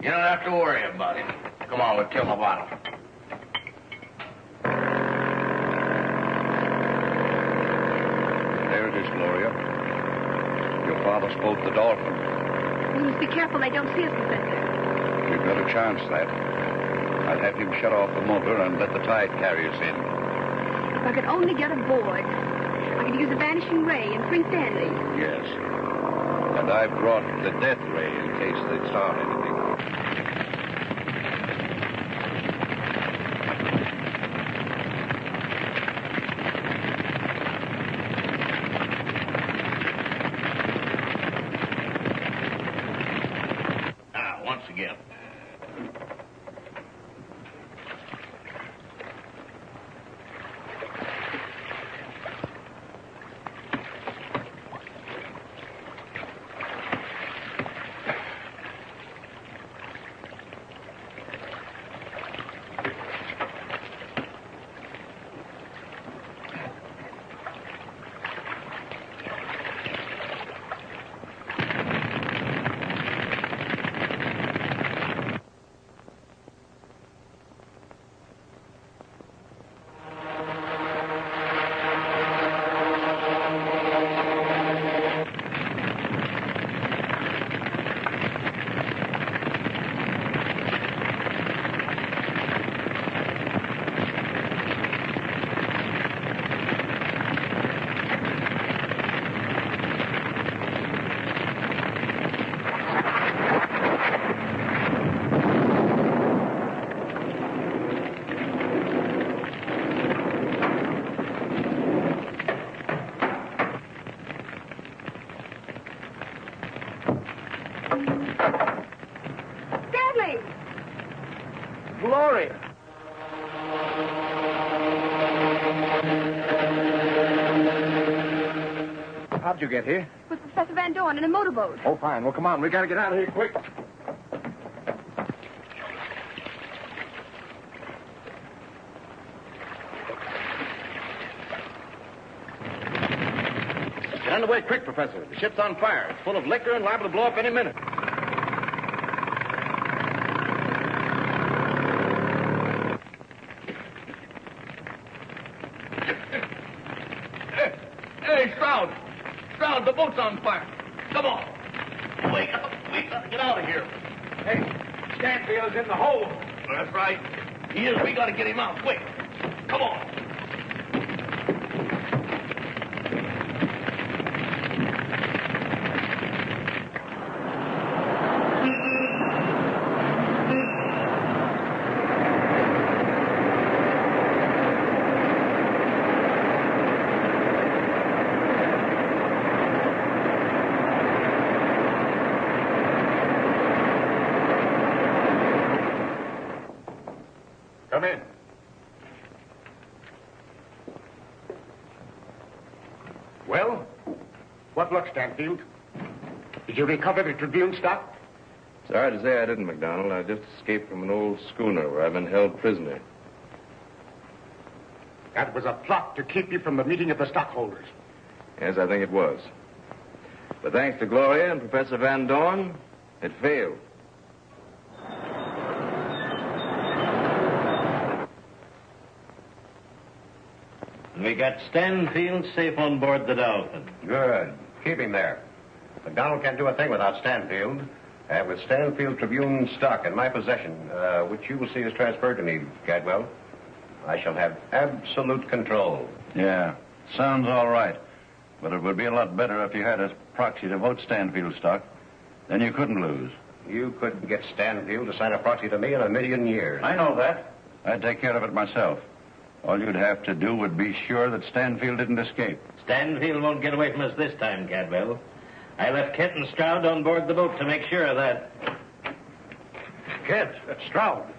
You don't have to worry about him. Come on, we'll kill the bottle. There it is, Gloria. Your father spoke the dolphin. We must be careful they don't see us, Professor. We've got a chance, that. I'd have him shut off the motor and let the tide carry us in. If I could only get aboard, I could use a vanishing ray and free Stanley. Yes. And I've brought the death ray in case they start anything. Once again. Gloria! How'd you get here? With Professor Van Dorn in a motorboat. Oh, fine. Well, come on. We gotta get out of here quick. Get underway quick, Professor. The ship's on fire. It's full of liquor and liable to blow up any minute. Hey, Stroud! Stroud, the boat's on fire. Come on. Wake up. We gotta get out of here. Hey, Stanfield's in the hole. That's right. He is. We gotta get him out. Quick. Come on. Come in. Well, what luck, Stanfield? Did you recover the Tribune stock? Sorry to say I didn't, McDonald. I just escaped from an old schooner where I've been held prisoner. That was a plot to keep you from the meeting of the stockholders. Yes, I think it was. But thanks to Gloria and Professor Van Dorn, it failed. We got Stanfield safe on board the Dolphin. Good. Keep him there. McDonald can't do a thing without Stanfield. With Stanfield Tribune stock in my possession, which you will see is transferred to me, Cadwell, I shall have absolute control. Yeah, sounds all right. But it would be a lot better if you had a proxy to vote Stanfield stock. Then you couldn't lose. You couldn't get Stanfield to sign a proxy to me in a million years. I know that. I'd take care of it myself. All you'd have to do would be sure that Stanfield didn't escape. Stanfield won't get away from us this time, Cadwell. I left Kent and Stroud on board the boat to make sure of that. Kent, Stroud.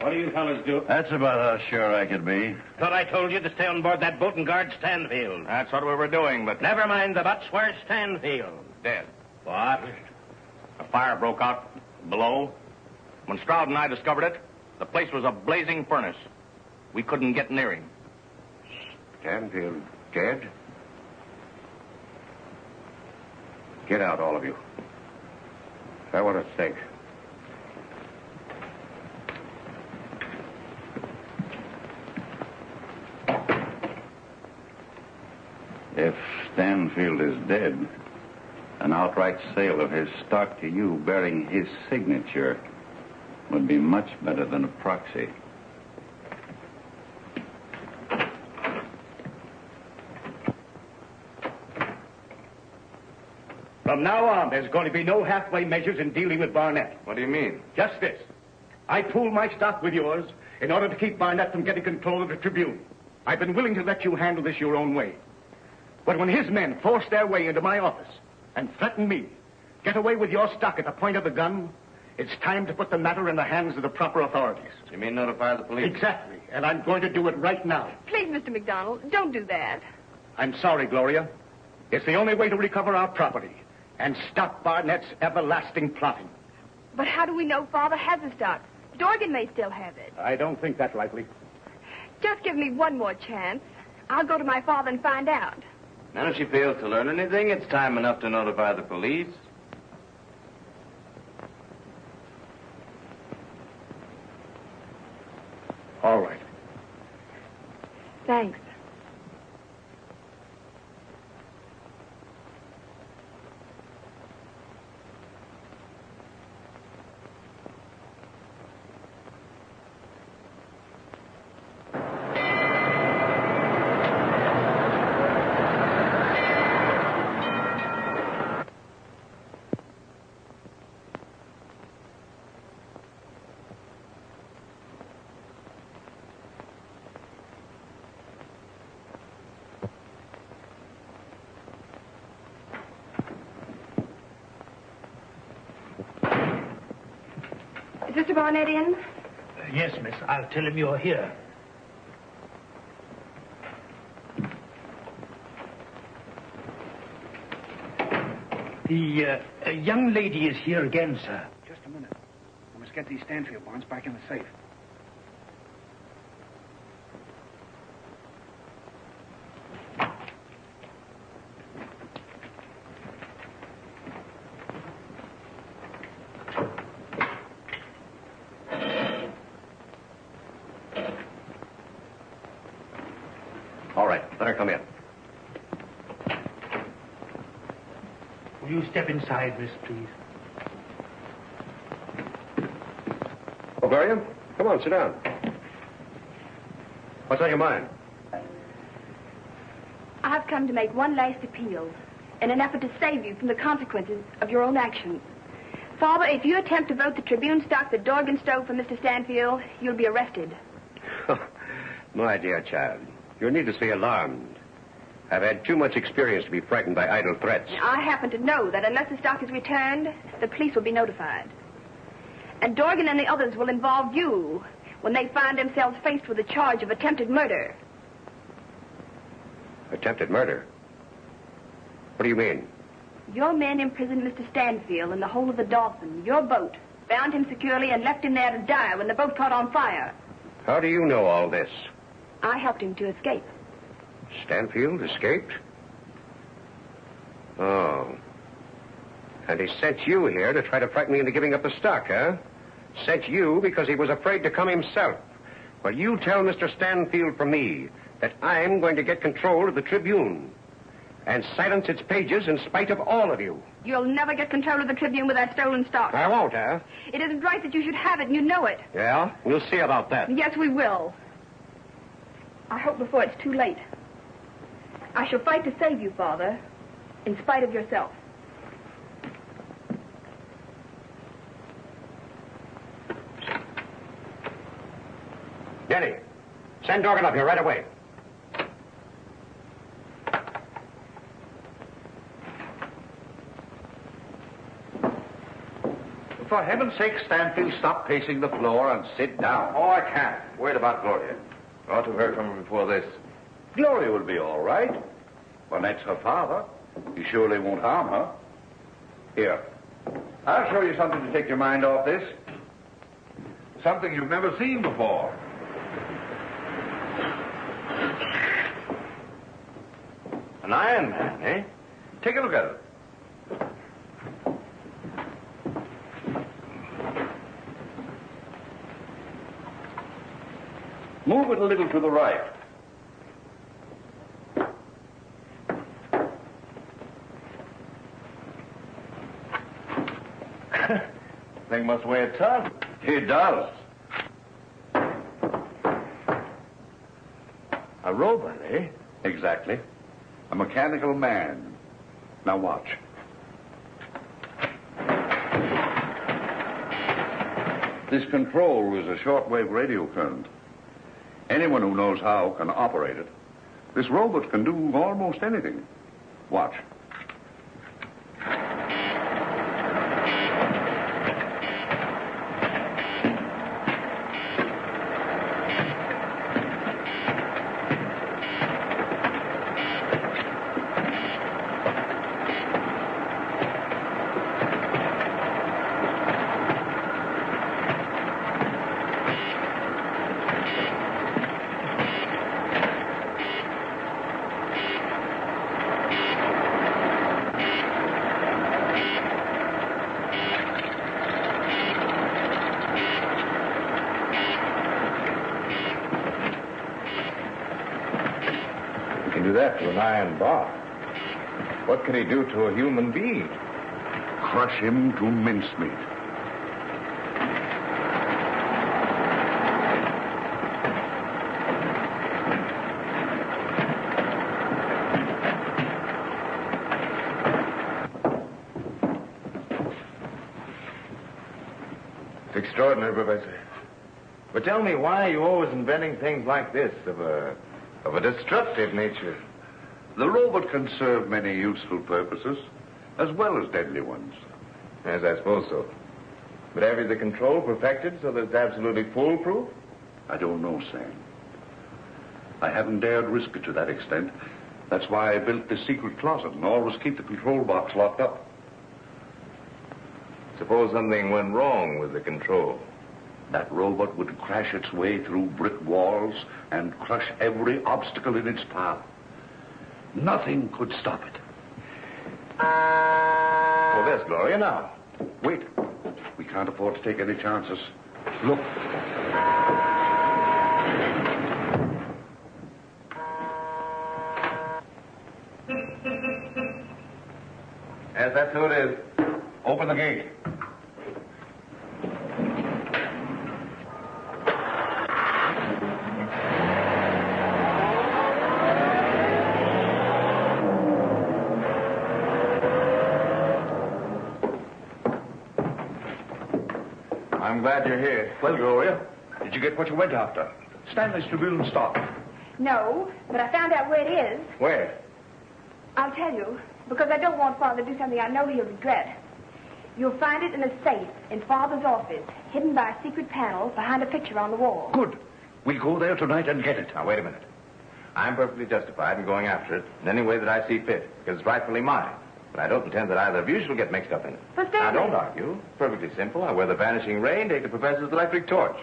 What do you fellas do? That's about how sure I could be. Thought I told you to stay on board that boat and guard Stanfield. That's what we were doing, but... Never mind the buts. Where's Stanfield? Dead. What? A fire broke out below. When Stroud and I discovered it, the place was a blazing furnace. We couldn't get near him. Stanfield dead? Get out, all of you. I want to think. If Stanfield is dead, an outright sale of his stock to you bearing his signature would be much better than a proxy. From now on, there's going to be no halfway measures in dealing with Barnett. What do you mean? Just this. I pooled my stock with yours in order to keep Barnett from getting control of the Tribune. I've been willing to let you handle this your own way. But when his men forced their way into my office and threatened me, get away with your stock at the point of the gun, it's time to put the matter in the hands of the proper authorities. You mean notify the police? Exactly. And I'm going to do it right now. Please, Mr. McDonald, don't do that. I'm sorry, Gloria. It's the only way to recover our property and stop Barnett's everlasting plotting. But how do we know Father has the stock? Dorgan may still have it. I don't think that's likely. Just give me one more chance. I'll go to my father and find out. Now, if she fails to learn anything, it's time enough to notify the police. All right. Thanks. Is Mr. Barnett in? Yes, miss. I'll tell him you're here. The young lady is here again, sir. Just a minute. I must get these Stanfield bonds back in the safe. All right, let her come in. Will you step inside, miss, please? Oh, Gloria, come on, sit down. What's on your mind? I've come to make one last appeal in an effort to save you from the consequences of your own actions. Father, if you attempt to vote the Tribune stock that Dorgan stole from Mr. Stanfield, you'll be arrested. My dear child, you're needlessly alarmed. I've had too much experience to be frightened by idle threats. I happen to know that unless the stock is returned, the police will be notified. And Dorgan and the others will involve you when they find themselves faced with a charge of attempted murder. Attempted murder? What do you mean? Your men imprisoned Mr. Stanfield in the hold of the Dolphin, your boat, bound him securely and left him there to die when the boat caught on fire. How do you know all this? I helped him to escape. Stanfield escaped? Oh. And he sent you here to try to frighten me into giving up the stock, huh? Sent you because he was afraid to come himself. Well, you tell Mr. Stanfield from me that I'm going to get control of the Tribune and silence its pages in spite of all of you. You'll never get control of the Tribune with that stolen stock. I won't, huh? It isn't right that you should have it, and you know it. Yeah? We'll see about that. Yes, we will. I hope before it's too late. I shall fight to save you, Father, in spite of yourself. Denny, send Dorgan up here right away. For heaven's sake, Stanfield, stop pacing the floor and sit down. Oh, I can't. Worried about Gloria. Ought to have heard from her before this. Gloria will be all right. Barnett's her father. He surely won't harm her. Here. I'll show you something to take your mind off this. Something you've never seen before. An Iron Man, eh? Take a look at it. Move it a little to the right. Thing must weigh a ton. It does. A robot, eh? Exactly. A mechanical man. Now watch. This control is a shortwave radio current. Anyone who knows how can operate it. This robot can do almost anything. Watch. Do that to an iron bar. What can he do to a human being? Crush him to mincemeat. It's extraordinary, Professor. But tell me, why are you always inventing things like this of a destructive nature? The robot can serve many useful purposes, as well as deadly ones. Yes, I suppose so. But have you the control perfected so that it's absolutely foolproof? I don't know, Sam. I haven't dared risk it to that extent. That's why I built this secret closet and always keep the control box locked up. Suppose something went wrong with the control. That robot would crash its way through brick walls and crush every obstacle in its path. Nothing could stop it. Well, there's Gloria now. Wait. We can't afford to take any chances. Look. Yes, that's who it is. Open the gate. I'm glad you're here. Well, Gloria, did you get what you went after? Stanley's Tribune stock. No, but I found out where it is. Where? I'll tell you, because I don't want Father to do something I know he'll regret. You'll find it in a safe in Father's office, hidden by a secret panel behind a picture on the wall. Good. We'll go there tonight and get it. Now, wait a minute. I'm perfectly justified in going after it in any way that I see fit, because it's rightfully mine. But I don't intend that either of you shall get mixed up in it. For Stanley. Now, don't argue. It's perfectly simple. I wear the vanishing ray and take the professor's electric torch.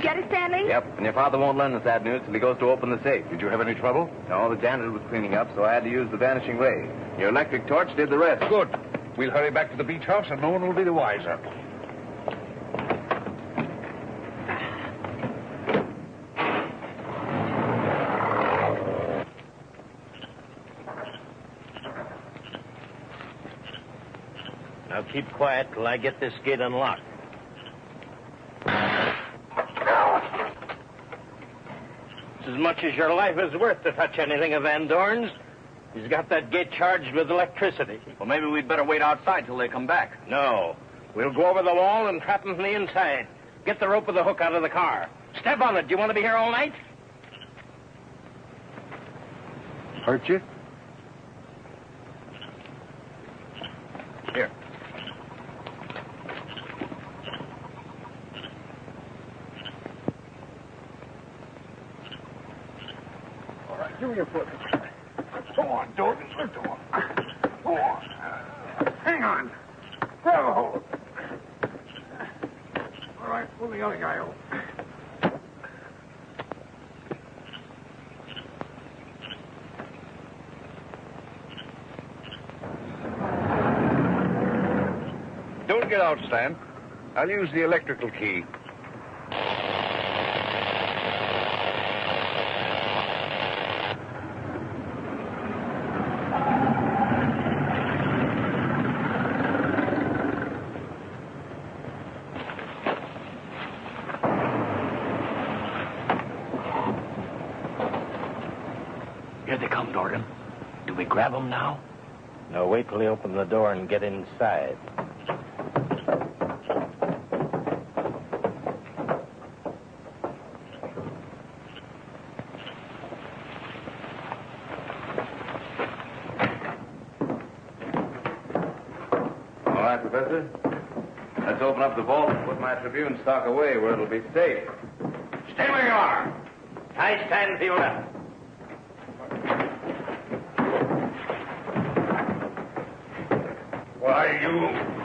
Get it, Stanley? Yep, and your father won't learn the sad news till he goes to open the safe. Did you have any trouble? No, the janitor was cleaning up, so I had to use the vanishing ray. Your electric torch did the rest. Good. We'll hurry back to the beach house and no one will be the wiser. Now keep quiet till I get this gate unlocked. It's as much as your life is worth to touch anything of Van Dorn's. He's got that gate charged with electricity. Well, maybe we'd better wait outside till they come back. No. We'll go over the wall and trap him from the inside. Get the rope with the hook out of the car. Step on it. Do you want to be here all night? Hurt you? Here. All right, give me your foot. Go on, Dorgan. Lift on. Go on. Hang on. Grab a hold of it. All right, pull the other guy over. Don't get out, Stan. I'll use the electrical key. Here they come, Dorgan. Do we grab them now? No, wait till they open the door and get inside. All right, Professor. Let's open up the vault and put my Tribune stock away where it'll be safe. Stay where you are. Tie Stanfield up. Why, you...